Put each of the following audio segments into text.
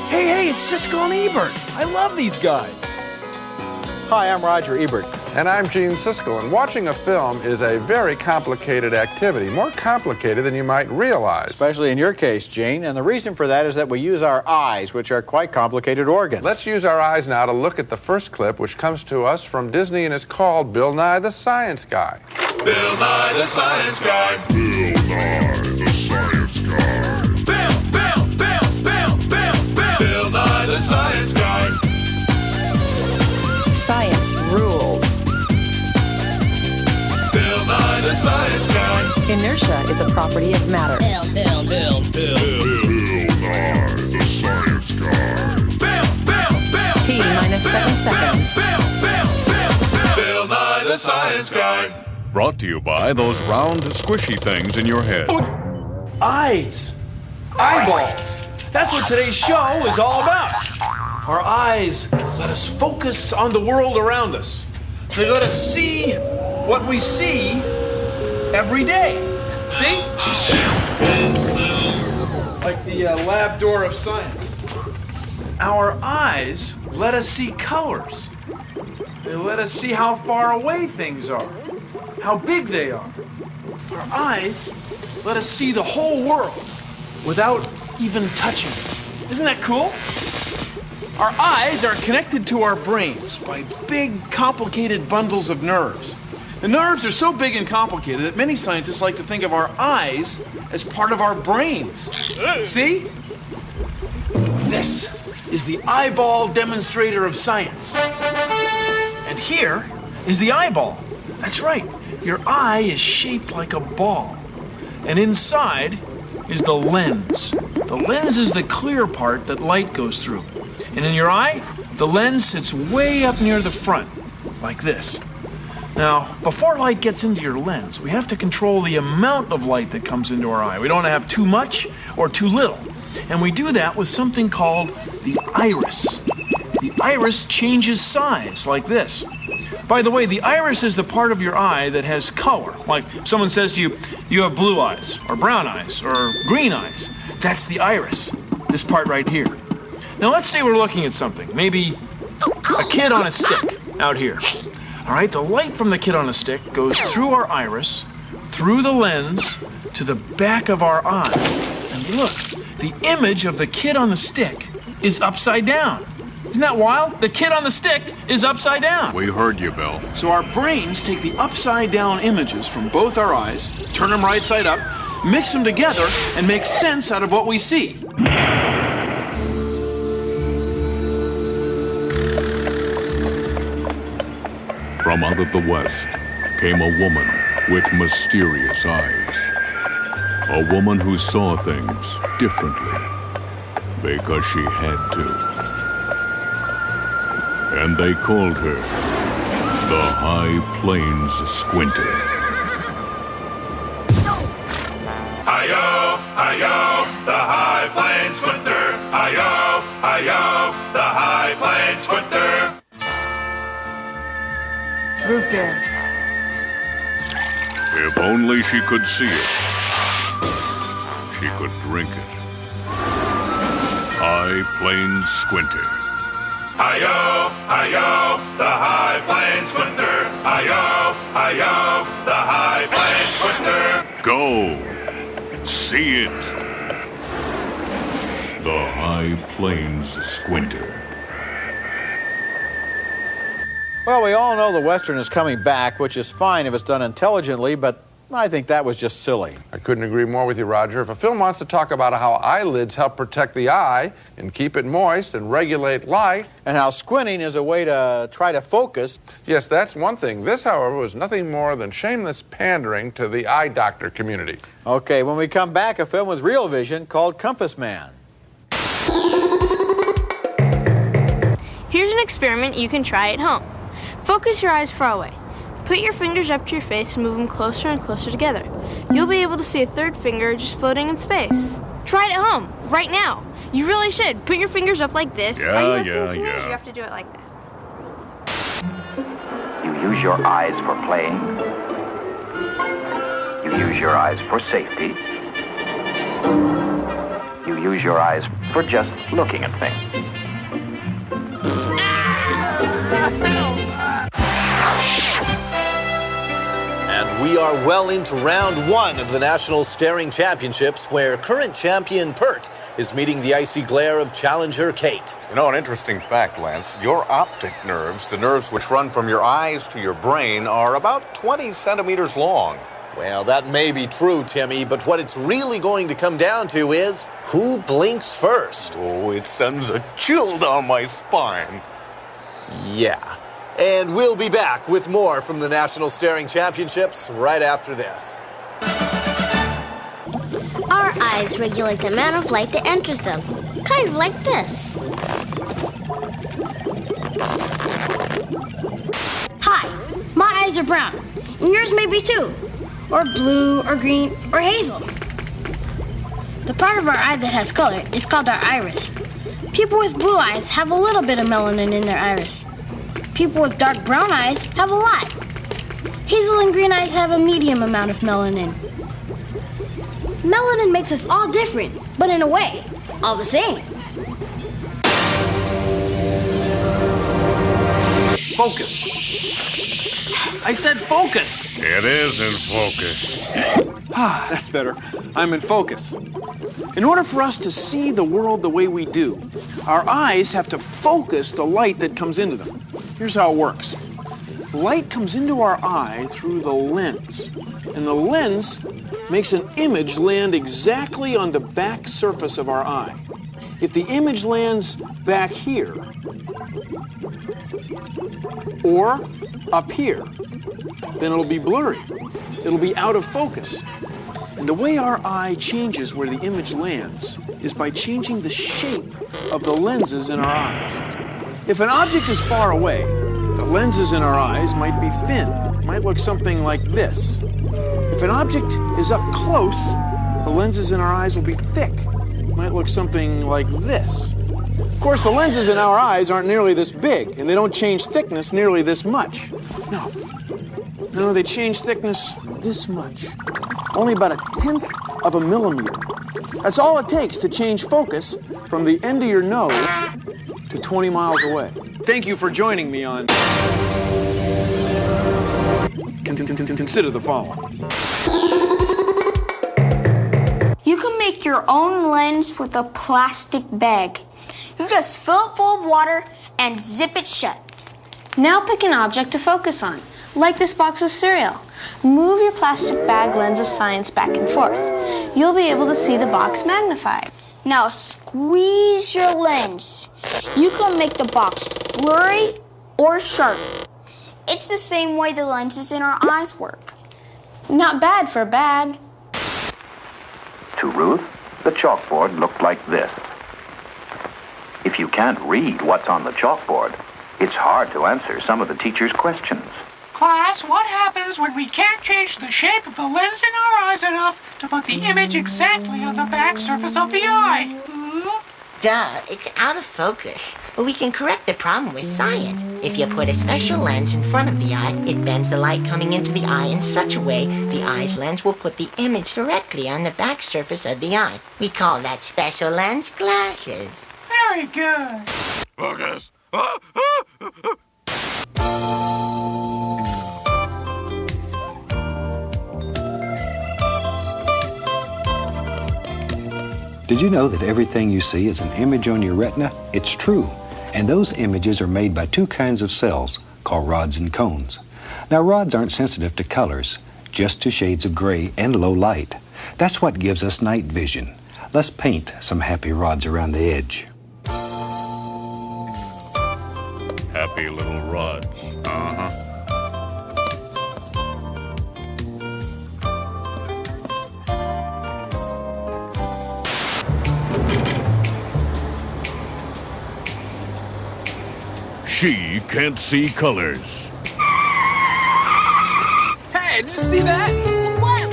Hey, it's Siskel and Ebert. I love these guys. Hi, I'm Roger Ebert. And I'm Gene Siskel, and watching a film is a very complicated activity, more complicated than you might realize. Especially in your case, Gene, and the reason for that is that we use our eyes, which are quite complicated organs. Let's use our eyes now to look at the first clip, which comes to us from Disney and is called Bill Nye the Science Guy. Bill Nye the Science Guy. Bill Nye the Science Guy. Bill Nye the Science Guy. Science rules. Bill Nye the Science Guy. Inertia is a property of matter. Bill Nye the Science Guy. T minus 7 seconds. Bill Nye the Science Guy. Brought to you by those round, squishy things in your head. Eyes. Eyeballs. That's what today's show is all about. Our eyes let us focus on the world around us. They let us see what we see every day. See? Like the lab door of science. Our eyes let us see colors. They let us see how far away things are, how big they are. Our eyes let us see the whole world without even touching it. Isn't that cool? Our eyes are connected to our brains by big, complicated bundles of nerves. The nerves are so big and complicated that many scientists like to think of our eyes as part of our brains. See? This is the eyeball demonstrator of science. And here is the eyeball. That's right. Your eye is shaped like a ball. And inside is the lens. The lens is the clear part that light goes through. And in your eye, the lens sits way up near the front, like this. Now, before light gets into your lens, we have to control the amount of light that comes into our eye. We don't want to have too much or too little. And we do that with something called the iris. The iris changes size, like this. By the way, the iris is the part of your eye that has color. Like if someone says to you, you have blue eyes, or brown eyes, or green eyes. That's the iris, this part right here. Now let's say we're looking at something, maybe a kid on a stick out here. All right, the light from the kid on a stick goes through our iris, through the lens, to the back of our eye. And look, the image of the kid on the stick is upside down. Isn't that wild? The kid on the stick is upside down. We heard you, Bill. So our brains take the upside down images from both our eyes, turn them right side up, mix them together, and make sense out of what we see. From out of the West came a woman with mysterious eyes. A woman who saw things differently because she had to. And they called her the High Plains Squinter. Hi-yo, hi-yo, the High Plains Squinter. Hi-yo, hi-yo, the High Plains Squinter. Root beer. If only she could see it, she could drink it. High Plains Squinter. Hi-yo, hi-yo, the High Plains Squinter. Hi-yo, hi-yo, the High Plains Squinter. Go see it. The High Plains Squinter. Well, we all know the Western is coming back, which is fine if it's done intelligently, but I think that was just silly. I couldn't agree more with you, Roger. If a film wants to talk about how eyelids help protect the eye and keep it moist and regulate light... And how squinting is a way to try to focus... Yes, that's one thing. This, however, was nothing more than shameless pandering to the eye doctor community. Okay, when we come back, a film with real vision called Compass Man. Here's an experiment you can try at home. Focus your eyes far away. Put your fingers up to your face and move them closer and closer together. You'll be able to see a third finger just floating in space. Try it at home, right now. You really should. Put your fingers up like this. Are you listening to me? You have to do it like this. You use your eyes for playing. You use your eyes for safety. you use your eyes for just looking at things. And we are well into round one of the National Staring Championships, where current champion Pert is meeting the icy glare of challenger Kate. You know, an interesting fact, Lance, your optic nerves, the nerves which run from your eyes to your brain, are about 20 centimeters long. Well, that may be true, Timmy, but what it's really going to come down to is who blinks first. Oh, it sends a chill down my spine. Yeah. And we'll be back with more from the National Staring Championships right after this. Our eyes regulate the amount of light that enters them, kind of like this. Hi, my eyes are brown, and yours may be too, or blue, or green, or hazel. The part of our eye that has color is called our iris. People with blue eyes have a little bit of melanin in their iris. People with dark brown eyes have a lot. Hazel and green eyes have a medium amount of melanin. Melanin makes us all different, but in a way, all the same. Focus. I said focus. It is in focus. Ah, that's better. I'm in focus. In order for us to see the world the way we do, our eyes have to focus the light that comes into them. Here's how it works. Light comes into our eye through the lens, and the lens makes an image land exactly on the back surface of our eye. If the image lands back here, or up here, then it'll be blurry. It'll be out of focus. And the way our eye changes where the image lands is by changing the shape of the lenses in our eyes. If an object is far away, the lenses in our eyes might be thin. It might look something like this. If an object is up close, the lenses in our eyes will be thick. It might look something like this. Of course, the lenses in our eyes aren't nearly this big, and they don't change thickness nearly this much. No, they change thickness this much. Only about 1/10 of a millimeter. That's all it takes to change focus from the end of your nose to 20 miles away. Thank you for joining me on... Consider the following. You can make your own lens with a plastic bag. You just fill it full of water and zip it shut. Now pick an object to focus on, like this box of cereal. Move your plastic bag lens of science back and forth. You'll be able to see the box magnified. Now squeeze your lens. You can make the box blurry or sharp. It's the same way the lenses in our eyes work. Not bad for a bag. To Ruth, the chalkboard looked like this. If you can't read what's on the chalkboard, it's hard to answer some of the teacher's questions. Class, what happens when we can't change the shape of the lens in our eyes enough to put the image exactly on the back surface of the eye? Duh, it's out of focus. But we can correct the problem with science. If you put a special lens in front of the eye, it bends the light coming into the eye in such a way the eye's lens will put the image directly on the back surface of the eye. We call that special lens glasses. Very good. Focus. Did you know that everything you see is an image on your retina? It's true. And those images are made by two kinds of cells called rods and cones. Now, rods aren't sensitive to colors, just to shades of gray and low light. That's what gives us night vision. Let's paint some happy rods around the edge. Happy little rods. She can't see colors. Hey, did you see that? What?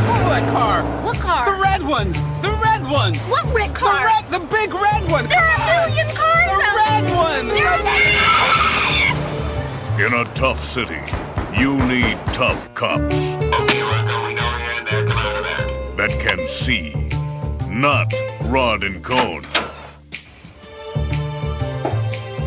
Follow that car. What car? The red one. The red one. What red car? The big red one. There are a million cars The out red there. one. In a tough city, you need tough cops that can see not rod and cone.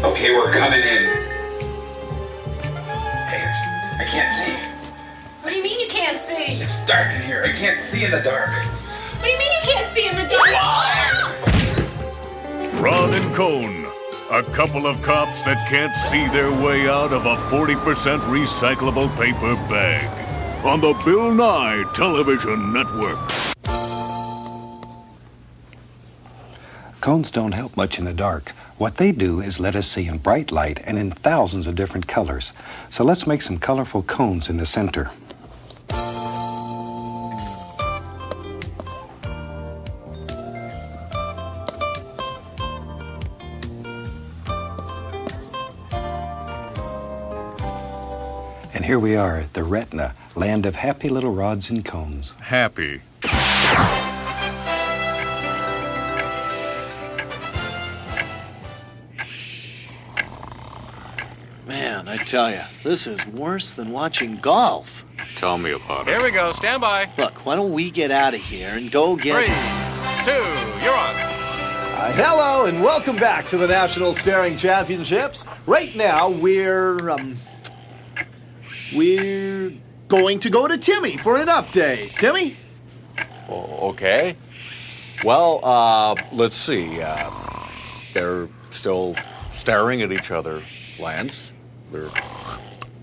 Okay, we're coming in. Hey, I can't see. What do you mean you can't see? It's dark in here. I can't see in the dark. What do you mean you can't see in the dark? Rod and cone. A couple of cops that can't see their way out of a 40% recyclable paper bag. On the Bill Nye Television Network. Cones don't help much in the dark. What they do is let us see in bright light and in thousands of different colors. So let's make some colorful cones in the center. And here we are at the retina, land of happy little rods and cones. Happy. Man, I tell you, this is worse than watching golf. Tell me about it. Here we go. Stand by. Look, why don't we get out of here and go get... 3, 2, you're on. Hello and welcome back to the National Staring Championships. Right now, we're going to go to Timmy for an update. Timmy? Okay. Well, let's see. They're still staring at each other, Lance. They're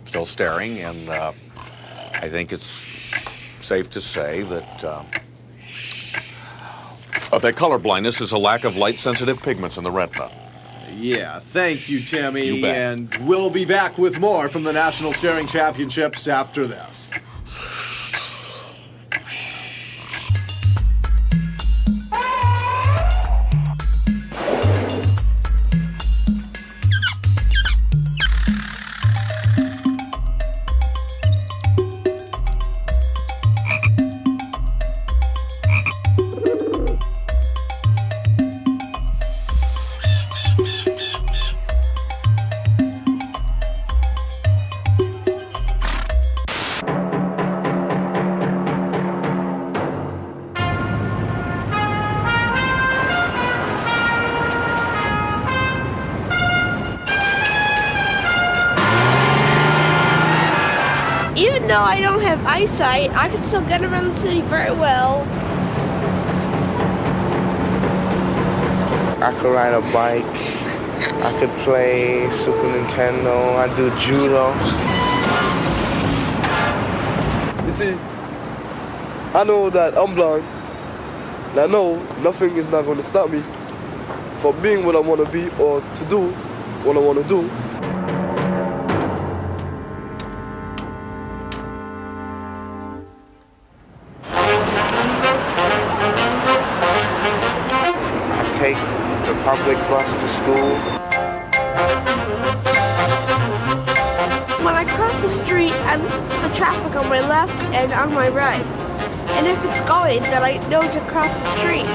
still staring, and I think it's safe to say that that color blindness is a lack of light-sensitive pigments in the retina. Yeah, thank you, Timmy. You bet. And we'll be back with more from the National Staring Championships after this. Even though I don't have eyesight, I can still get around the city very well. I could ride a bike. I could play Super Nintendo. I do judo. You see, I know that I'm blind. And I know nothing is not going to stop me from being what I want to be or to do what I want to do. Take the public bus to school. When I cross the street, I listen to the traffic on my left and on my right. And if it's going, then I know to cross the street.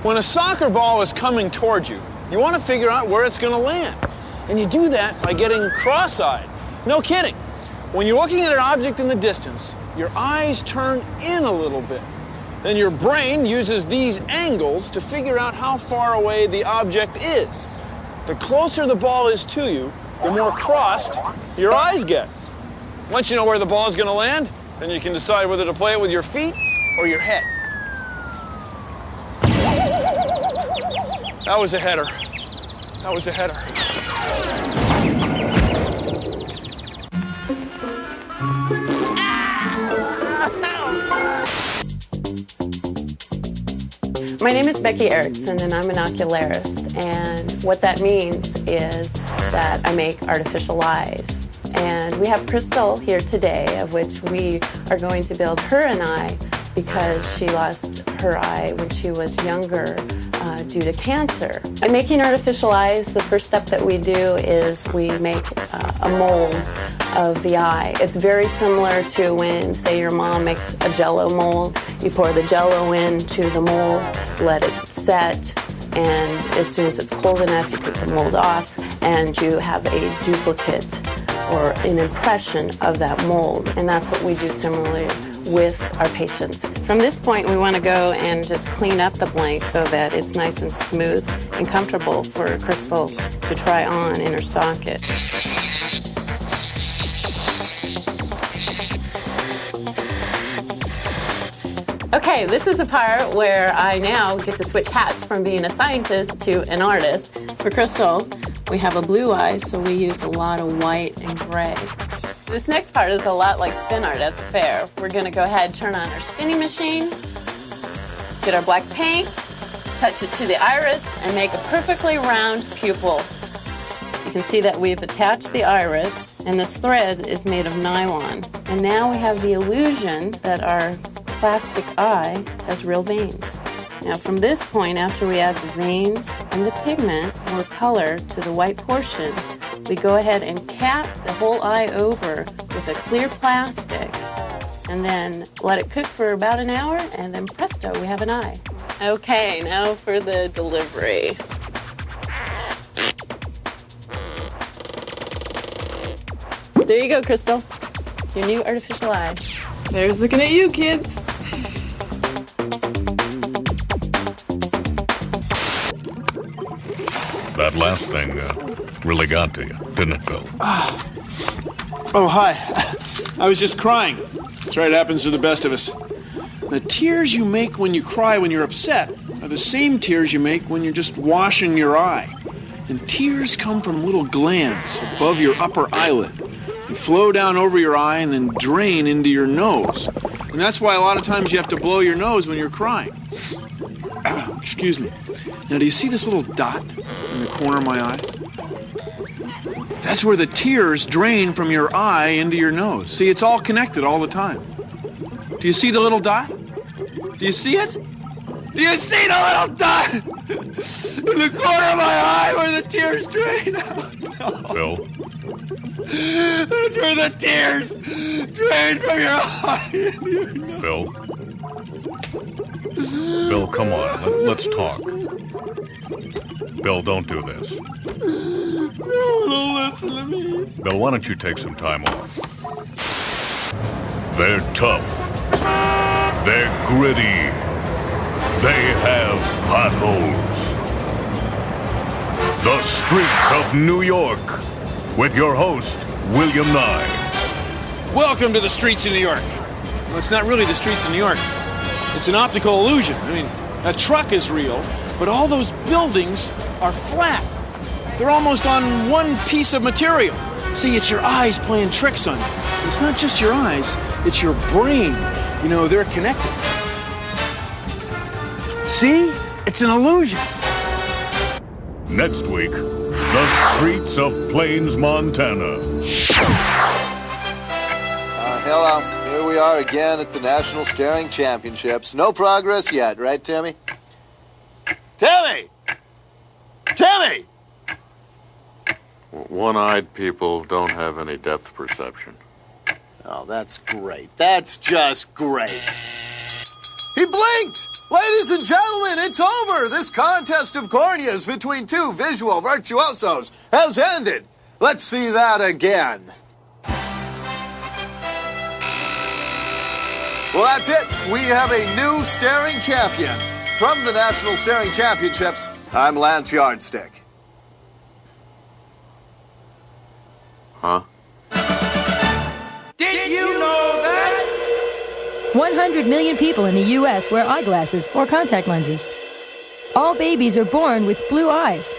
When a soccer ball is coming towards you, you want to figure out where it's going to land. And you do that by getting cross-eyed. No kidding. When you're looking at an object in the distance, your eyes turn in a little bit. Then your brain uses these angles to figure out how far away the object is. The closer the ball is to you, the more crossed your eyes get. Once you know where the ball is going to land, then you can decide whether to play it with your feet or your head. That was a header. That was a header. My name is Becky Erickson, and I'm an ocularist. And what that means is that I make artificial eyes. And we have Crystal here today, of which we are going to build her an eye because she lost her eye when she was younger due to cancer. In making artificial eyes, the first step that we do is we make a mold of the eye. It's very similar to when, say, your mom makes a Jell-O mold. You pour the Jell-O into the mold, let it set, and as soon as it's cold enough, you take the mold off, and you have a duplicate or an impression of that mold. And that's what we do similarly with our patients. From this point, we want to go and just clean up the blank so that it's nice and smooth and comfortable for Crystal to try on in her socket. Okay, this is the part where I now get to switch hats from being a scientist to an artist. For Crystal, we have a blue eye, so we use a lot of white and gray. This next part is a lot like spin art at the fair. We're going to go ahead and turn on our spinning machine, get our black paint, touch it to the iris, and make a perfectly round pupil. You can see that we've attached the iris, and this thread is made of nylon. And now we have the illusion that our plastic eye has real veins. Now from this point, after we add the veins and the pigment or color to the white portion, we go ahead and cap the whole eye over with a clear plastic and then let it cook for about an hour, and then presto, we have an eye. Okay, now for the delivery. There you go, Crystal. Your new artificial eye. There's looking at you, kids. That last thing really got to you, didn't it, Phil? Oh, hi. I was just crying. That's right, it happens to the best of us. The tears you make when you cry when you're upset are the same tears you make when you're just washing your eye. And tears come from little glands above your upper eyelid. They flow down over your eye and then drain into your nose. And that's why a lot of times you have to blow your nose when you're crying. Excuse me. Now, do you see this little dot in the corner of my eye? That's where the tears drain from your eye into your nose. See, it's all connected all the time. Do you see the little dot? Do you see it? Do you see the little dot in the corner of my eye where the tears drain out? Phil? That's where the tears drain from your eye into your nose. Phil? Bill, come on. Let's talk. Bill, don't do this. No, don't listen to me. Bill, why don't you take some time off? They're tough. They're gritty. They have potholes. The Streets of New York, with your host, William Nye. Welcome to the streets of New York. Well, it's not really the streets of New York. It's an optical illusion. I mean, a truck is real, but all those buildings are flat. They're almost on one piece of material. See, it's your eyes playing tricks on you. It's not just your eyes, it's your brain. You know, they're connected. See? It's an illusion. Next week, the streets of Plains, Montana. Hello. Here we are again at the National Staring Championships. No progress yet, right, Timmy? Timmy! Timmy! One-eyed people don't have any depth perception. Oh, that's great. That's just great. He blinked! Ladies and gentlemen, it's over! This contest of corneas between two visual virtuosos has ended. Let's see that again. Well, that's it. We have a new staring champion. From the National Staring Championships, I'm Lance Yardstick. Huh? Did you know that? 100 million people in the U.S. wear eyeglasses or contact lenses. All babies are born with blue eyes.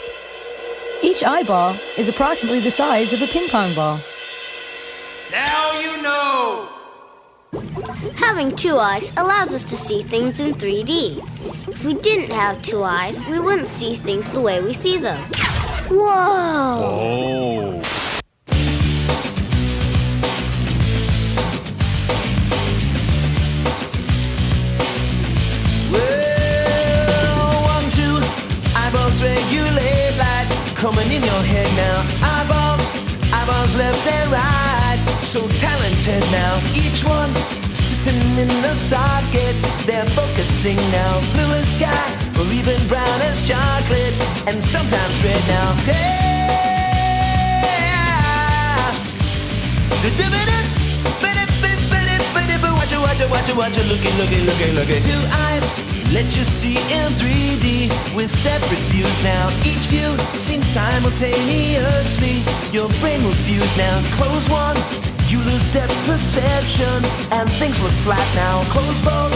Each eyeball is approximately the size of a ping pong ball. Now you know. Having two eyes allows us to see things in 3D. If we didn't have two eyes, we wouldn't see things the way we see them. Whoa! Oh. Regulate light coming in your head now. Eyeballs left and right. so talented now. Each one sitting in the socket. They're focusing now. Blue as sky, or even brown as chocolate, and sometimes red now. Yeah. Watch it, looky. Two eyes let you see in 3D with separate views now. Each view seems simultaneously. Your brain will fuse now. Close one, you lose depth perception, and things look flat now. Close both,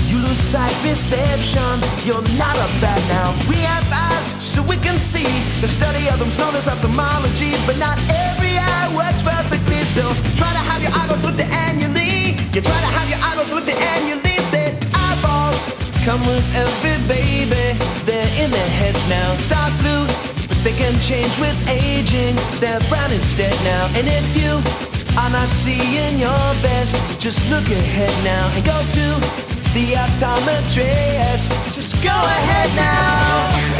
you lose sight perception. You're not a bat now. We have eyes so we can see. The study of them's known as ophthalmology, but not every eye works perfectly. So try to have your eyeballs looked at annually. You try to have your eyeballs looked at annually. Said eyeballs come with every baby. They're in their heads now. Start blue, but they can change with aging. They're brown instead now. And if you are not seeing your best, just look ahead now and go to the optometrist. Just go ahead now.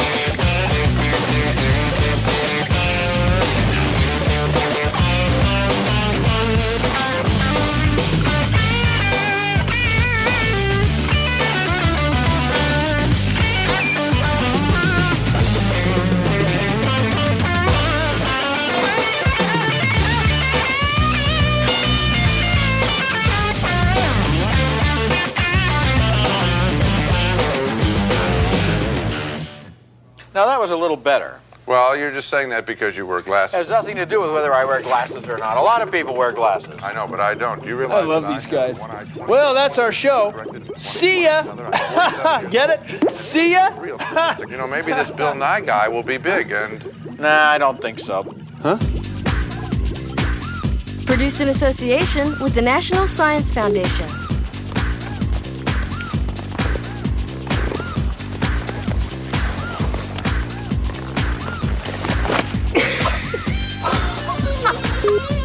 Now that was a little better. Well, you're just saying that because you wear glasses. It has nothing to do with whether I wear glasses or not. A lot of people wear glasses. I know, but I don't. Do you realize I love these guys. Well, that's our show. See ya. Get it? See ya. You know, maybe this Bill Nye guy will be big, and... Nah, I don't think so. Huh? Produced in association with the National Science Foundation.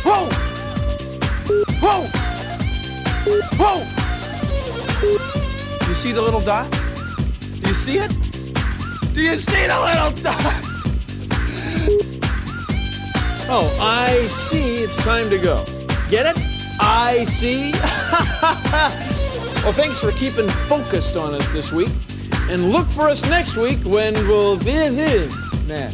Whoa! Whoa! You see the little dot? Do you see it? Do you see the little dot? Oh, I see. It's time to go. Get it? I see. Well, thanks for keeping focused on us this week. And look for us next week when we'll... Nah.